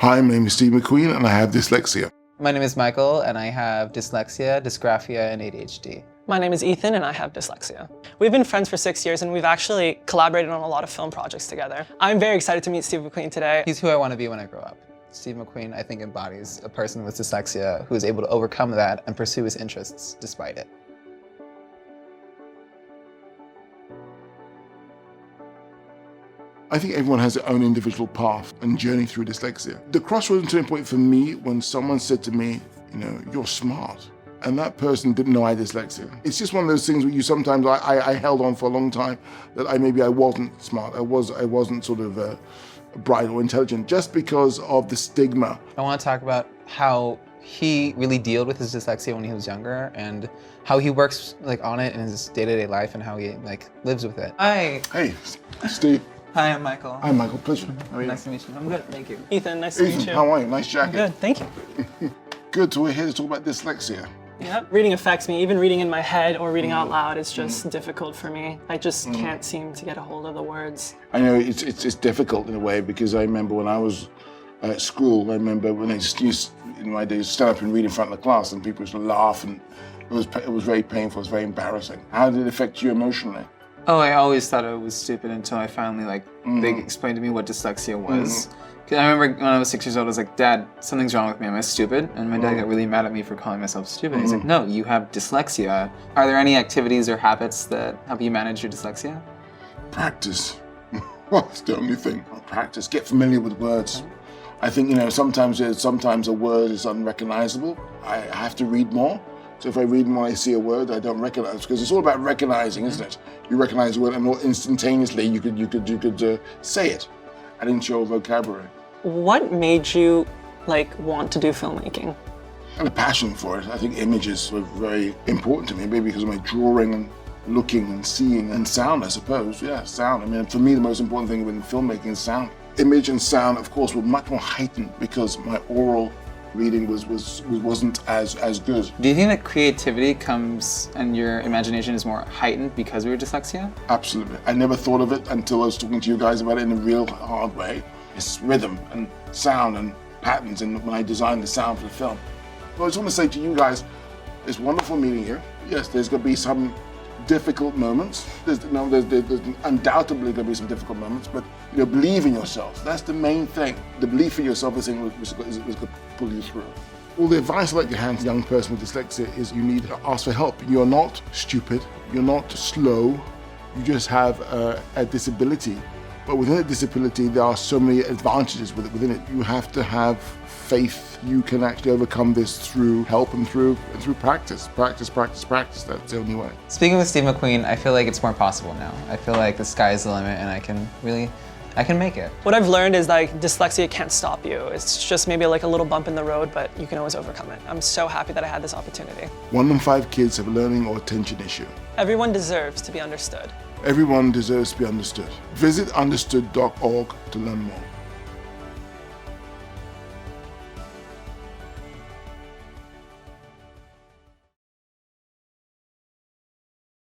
Hi, my name is Steve McQueen and I have dyslexia. My name is Michael and I have dyslexia, dysgraphia, and ADHD. My name is Ethan and I have dyslexia. We've been friends for 6 years and we've actually collaborated on a lot of film projects together. I'm very excited to meet Steve McQueen today. He's who I want to be when I grow up. Steve McQueen, I think, embodies a person with dyslexia who is able to overcome that and pursue his interests despite it. I think everyone has their own individual path and journey through dyslexia. The crossroads turning point for me when someone said to me, you're smart. And that person didn't know I had dyslexia. It's just one of those things where you sometimes, I held on for a long time that maybe I wasn't smart. I wasn't sort of bright or intelligent just because of the stigma. I want to talk about how he really dealt with his dyslexia when he was younger and how he works on it in his day-to-day life and how he lives with it. Hi. Hey, Steve. Hi, I'm Michael. Hi, Michael. Pleasure. How are you? Nice to meet you. I'm good, thank you. Ethan, nice to meet you. How are you? Nice jacket. Good, thank you. Good, so we're here to talk about dyslexia. Yeah, reading affects me. Even reading in my head or reading out loud is just difficult for me. I just can't seem to get a hold of the words. I know it's difficult in a way because I remember when I was at school, I remember when I used in my days stand up and read in front of the class and people used to laugh and it was very painful, it was very embarrassing. How did it affect you emotionally? Oh, I always thought it was stupid until I finally they explained to me what dyslexia was. Cause I remember when I was 6 years old, I was like, Dad, something's wrong with me, am I stupid? And my dad got really mad at me for calling myself stupid. He's like, no, you have dyslexia. Are there any activities or habits that help you manage your dyslexia? Practice. Well, that's the only thing. Practice, get familiar with words. I think, sometimes a word is unrecognizable. I have to read more. So if I read more, I see a word I don't recognize, because it's all about recognizing, isn't it? You recognize a word and more instantaneously you could say it, add into your vocabulary. What made you want to do filmmaking? I had a passion for it. I think images were very important to me, maybe because of my drawing and looking and seeing and sound, I suppose. Yeah, sound. I mean, for me, the most important thing in filmmaking is sound. Image and sound, of course, were much more heightened because my oral reading wasn't as good. Do you think that creativity comes and your imagination is more heightened because of your dyslexia? Absolutely. I never thought of it until I was talking to you guys about it in a real hard way. It's rhythm and sound and patterns, and when I designed the sound for the film. So I just want to say to you guys, it's wonderful meeting you. Yes, there's going to be some difficult moments. There's undoubtedly going to be some difficult moments, but believe in yourself. That's the main thing. The belief in yourself is going to pull you through. Well, the advice I'd like to hand to a young person with dyslexia is you need to ask for help. You're not stupid. You're not slow. You just have a disability. But within a disability, there are so many advantages within it. You have to have faith. You can actually overcome this through help and through practice. Practice, practice, practice. That's the only way. Speaking with Steve McQueen, I feel like it's more possible now. I feel like the sky is the limit and I can make it. What I've learned is dyslexia can't stop you. It's just maybe a little bump in the road, but you can always overcome it. I'm so happy that I had this opportunity. 1 in 5 kids have a learning or attention issue. Everyone deserves to be understood. Everyone deserves to be understood. Visit understood.org to learn more.